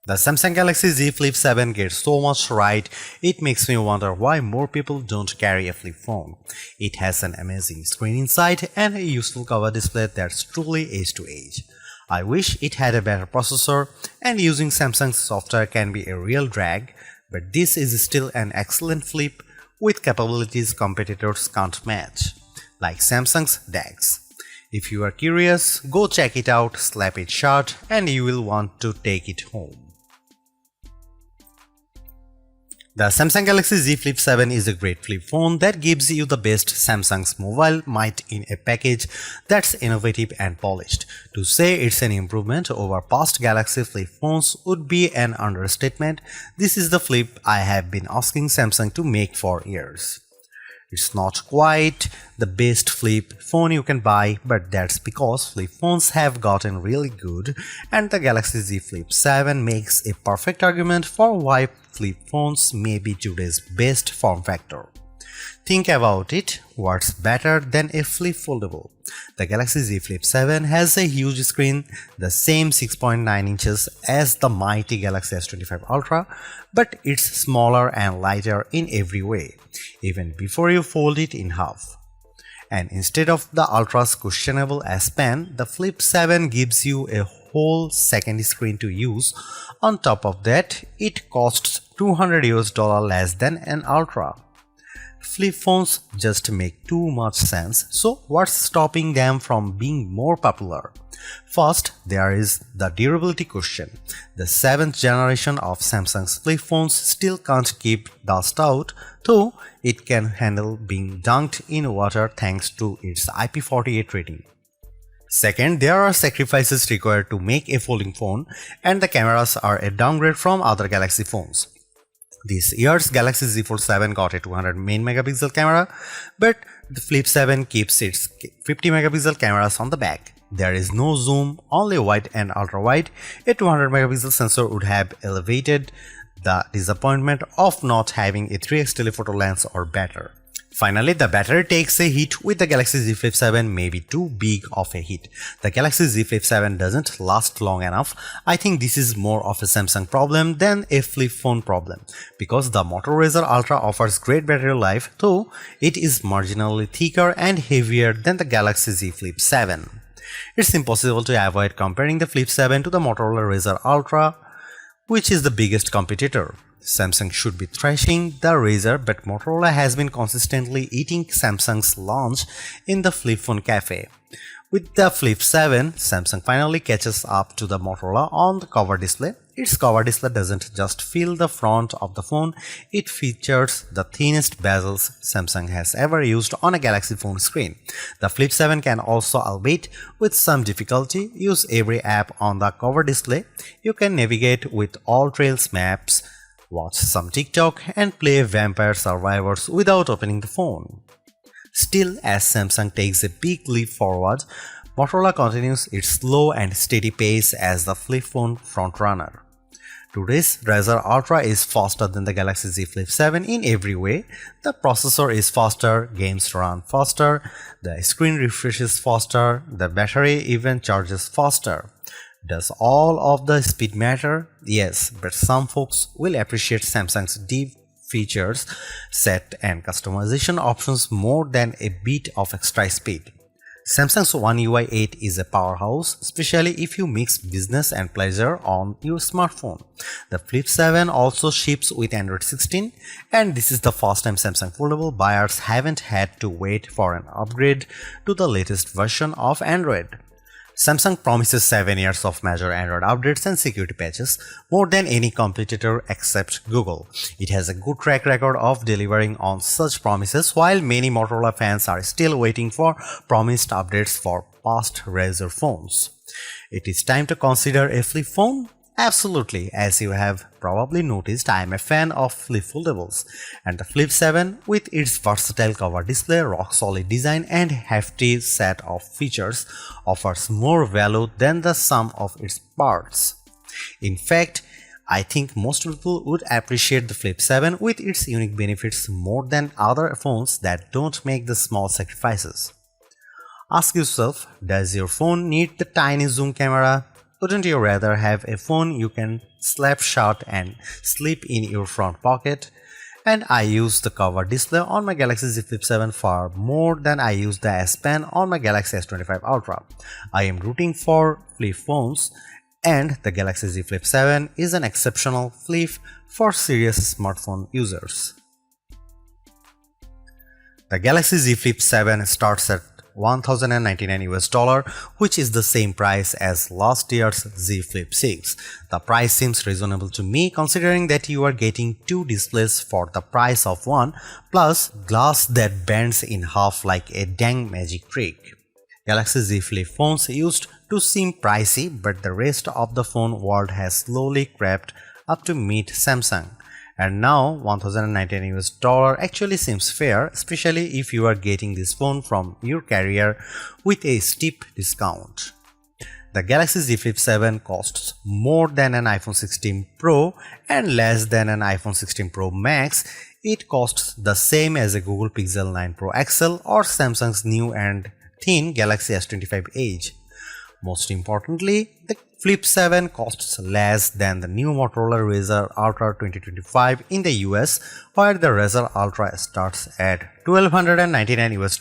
The Samsung Galaxy Z Flip 7 gets so much right, it makes me wonder why more people don't carry a flip phone. It has an amazing screen inside and a useful cover display that's truly edge to edge. I wish it had a better processor, and using Samsung's software can be a real drag, but this is still an excellent flip with capabilities competitors can't match, like Samsung's DeX. If you are curious, go check it out, slap it shut, and you will want to take it home. The Samsung Galaxy Z Flip 7 is a great flip phone that gives you the best Samsung's mobile might in a package that's innovative and polished. To say it's an improvement over past Galaxy flip phones would be an understatement. This is the flip I have been asking Samsung to make for years. It's not quite the best flip phone you can buy, but that's because flip phones have gotten really good, and the Galaxy Z Flip 7 makes a perfect argument for why flip phones may be today's best form factor. Think about it, what's better than a flip foldable? The Galaxy Z Flip 7 has a huge screen, the same 6.9 inches as the mighty Galaxy S25 Ultra, but it's smaller and lighter in every way, even before you fold it in half. And instead of the Ultra's questionable S Pen, the Flip 7 gives you a whole second screen to use. On top of that, it costs $200 less than an Ultra. Flip phones just make too much sense, so what's stopping them from being more popular? First, there is the durability question. The 7th generation of Samsung's flip phones still can't keep dust out, though it can handle being dunked in water thanks to its IP48 rating. Second, there are sacrifices required to make a folding phone, and the cameras are a downgrade from other Galaxy phones. This year's Galaxy Z Fold 7 got a 200 main megapixel camera, but the Flip 7 keeps its 50 megapixel cameras on the back. There is no zoom, only wide and ultra wide. A 200 megapixel sensor would have elevated the disappointment of not having a 3x telephoto lens or better. Finally, the battery takes a hit with the Galaxy Z Flip 7, maybe too big of a hit. The Galaxy Z Flip 7 doesn't last long enough. I think this is more of a Samsung problem than a flip phone problem, because the Moto Razr Ultra offers great battery life, though it is marginally thicker and heavier than the Galaxy Z Flip 7. It's impossible to avoid comparing the Flip 7 to the Motorola Razr Ultra, which is the biggest competitor. Samsung should be thrashing the Razr, but Motorola has been consistently eating Samsung's lunch in the flip phone cafe. With the Flip 7, Samsung finally catches up to the Motorola on the cover display. Its cover display doesn't just fill the front of the phone, it features the thinnest bezels Samsung has ever used on a Galaxy phone screen. The Flip 7 can also, albeit with some difficulty, use every app on the cover display. You can navigate with all Trails maps, watch some TikTok, and play Vampire Survivors without opening the phone. Still, as Samsung takes a big leap forward, Motorola continues its slow and steady pace as the flip phone frontrunner. Today's Razr Ultra is faster than the Galaxy Z Flip 7 in every way. The processor is faster, games run faster, the screen refreshes faster, the battery even charges faster. Does all of the speed matter? Yes, but some folks will appreciate Samsung's deep features set and customization options more than a bit of extra speed. Samsung's One UI 8 is a powerhouse, especially if you mix business and pleasure on your smartphone. The Flip 7 also ships with Android 16, and this is the first time Samsung Foldable buyers haven't had to wait for an upgrade to the latest version of Android. Samsung promises 7 years of major Android updates and security patches, more than any competitor except Google. It has a good track record of delivering on such promises, while many Motorola fans are still waiting for promised updates for past Razr phones. It is time to consider a flip phone? Absolutely, as you have probably noticed, I am a fan of flip foldables, and the Flip 7, with its versatile cover display, rock-solid design, and hefty set of features, offers more value than the sum of its parts. In fact, I think most people would appreciate the Flip 7 with its unique benefits more than other phones that don't make the small sacrifices. Ask yourself, does your phone need the tiny zoom camera? Wouldn't you rather have a phone you can slap shut and slip in your front pocket? And I use the cover display on my Galaxy Z Flip 7 far more than I use the S Pen on my Galaxy S25 Ultra. I am rooting for flip phones, and the Galaxy Z Flip 7 is an exceptional flip for serious smartphone users. The Galaxy Z Flip 7 starts at $1,099 US, which is the same price as last year's Z Flip 6. The price seems reasonable to me considering that you are getting two displays for the price of one, plus glass that bends in half like a dang magic trick. Galaxy Z Flip phones used to seem pricey, but the rest of the phone world has slowly crept up to meet Samsung. And now $1,099 actually seems fair, especially if you are getting this phone from your carrier with a steep discount. The Galaxy Z Flip 7 costs more than an iPhone 16 Pro and less than an iPhone 16 Pro Max. It costs the same as a Google Pixel 9 Pro XL or Samsung's new and thin Galaxy S25 Edge. Most importantly, the Flip 7 costs less than the new Motorola Razr Ultra 2025 in the US, where the Razr Ultra starts at $1,299 US.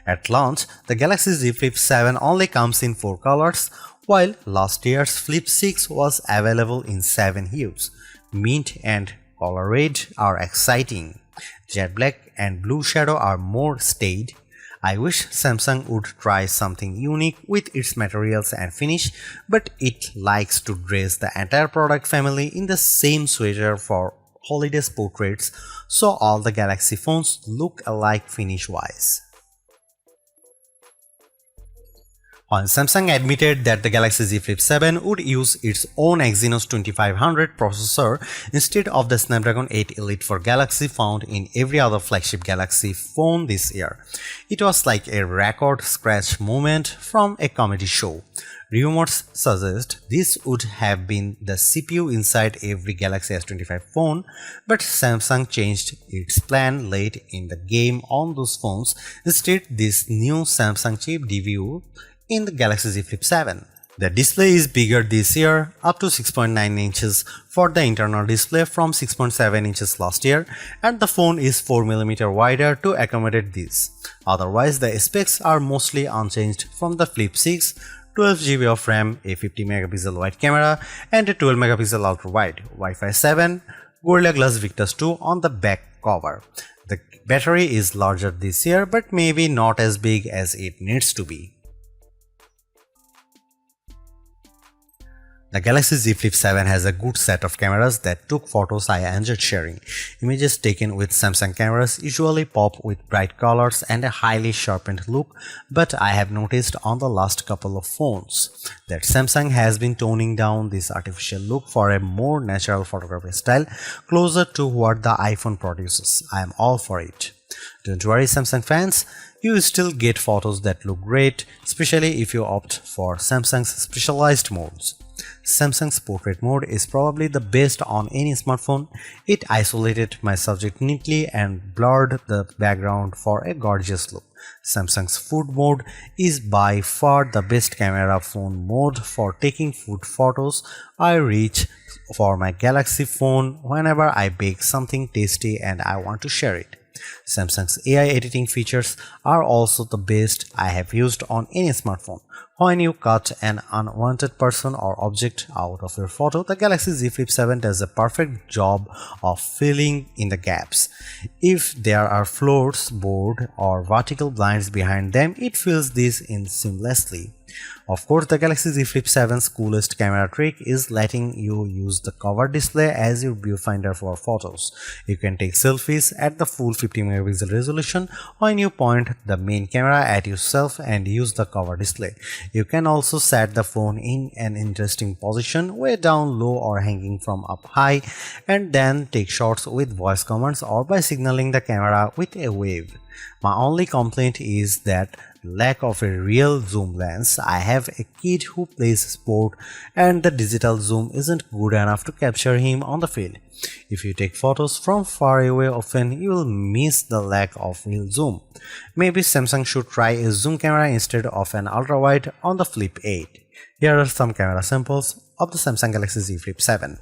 At launch, the Galaxy Z Flip 7 only comes in 4 colors, while last year's Flip 6 was available in 7 hues. Mint and color red are exciting. Jet black and blue shadow are more staid. I wish Samsung would try something unique with its materials and finish, but it likes to dress the entire product family in the same sweater for holiday portraits, so all the Galaxy phones look alike finish-wise. When Samsung admitted that the Galaxy Z Flip 7 would use its own Exynos 2500 processor instead of the Snapdragon 8 Elite for Galaxy found in every other flagship Galaxy phone this year, it was like a record scratch moment from a comedy show. Rumors suggest this would have been the CPU inside every Galaxy S25 phone, but Samsung changed its plan late in the game on those phones. Instead, this new Samsung chip debuted in the Galaxy Z Flip 7. The display is bigger this year, up to 6.9 inches for the internal display from 6.7 inches last year, and the phone is 4mm wider to accommodate this. Otherwise, the specs are mostly unchanged from the Flip 6, 12GB of RAM, a 50MP wide camera, and a 12MP ultra wide, Wi-Fi 7, Gorilla Glass Victus 2 on the back cover. The battery is larger this year, but maybe not as big as it needs to be. The Galaxy Z Flip 7 has a good set of cameras that took photos I enjoyed sharing. Images taken with Samsung cameras usually pop with bright colors and a highly sharpened look, but I have noticed on the last couple of phones that Samsung has been toning down this artificial look for a more natural photography style closer to what the iPhone produces. I am all for it. Don't worry, Samsung fans, you still get photos that look great, especially if you opt for Samsung's specialized modes. Samsung's portrait mode is probably the best on any smartphone. It isolated my subject neatly and blurred the background for a gorgeous look. Samsung's food mode is by far the best camera phone mode for taking food photos. I reach for my Galaxy phone whenever I bake something tasty and I want to share it. Samsung's AI editing features are also the best I have used on any smartphone. When you cut an unwanted person or object out of your photo, the Galaxy Z Flip 7 does a perfect job of filling in the gaps. If there are floors, board, or vertical blinds behind them, it fills this in seamlessly. Of course, the Galaxy Z Flip 7's coolest camera trick is letting you use the cover display as your viewfinder for photos. You can take selfies at the full 50MP resolution when you point the main camera at yourself and use the cover display. You can also set the phone in an interesting position, way down low or hanging from up high, and then take shots with voice commands or by signaling the camera with a wave. My only complaint is that lack of a real zoom lens. I have a kid who plays sport and the digital zoom isn't good enough to capture him on the field. If you take photos from far away often, you will miss the lack of real zoom. Maybe Samsung should try a zoom camera instead of an ultra wide on the Flip 8. Here are some camera samples of the Samsung Galaxy Z Flip 7.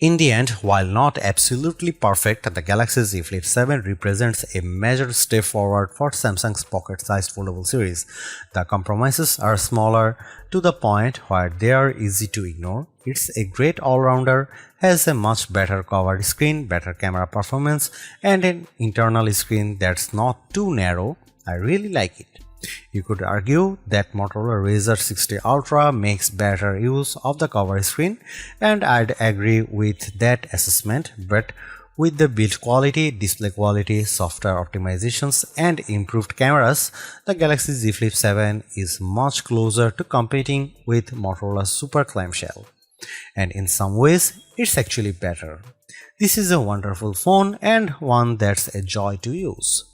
In the end, while not absolutely perfect, the Galaxy Z Flip 7 represents a major step forward for Samsung's pocket-sized foldable series. The compromises are smaller to the point where they are easy to ignore. It's a great all-rounder, has a much better cover screen, better camera performance, and an internal screen that's not too narrow. I really like it. You could argue that Motorola Razr 60 Ultra makes better use of the cover screen, and I'd agree with that assessment, but with the build quality, display quality, software optimizations, and improved cameras, the Galaxy Z Flip 7 is much closer to competing with Motorola's Super Clamshell. And in some ways, it's actually better. This is a wonderful phone and one that's a joy to use.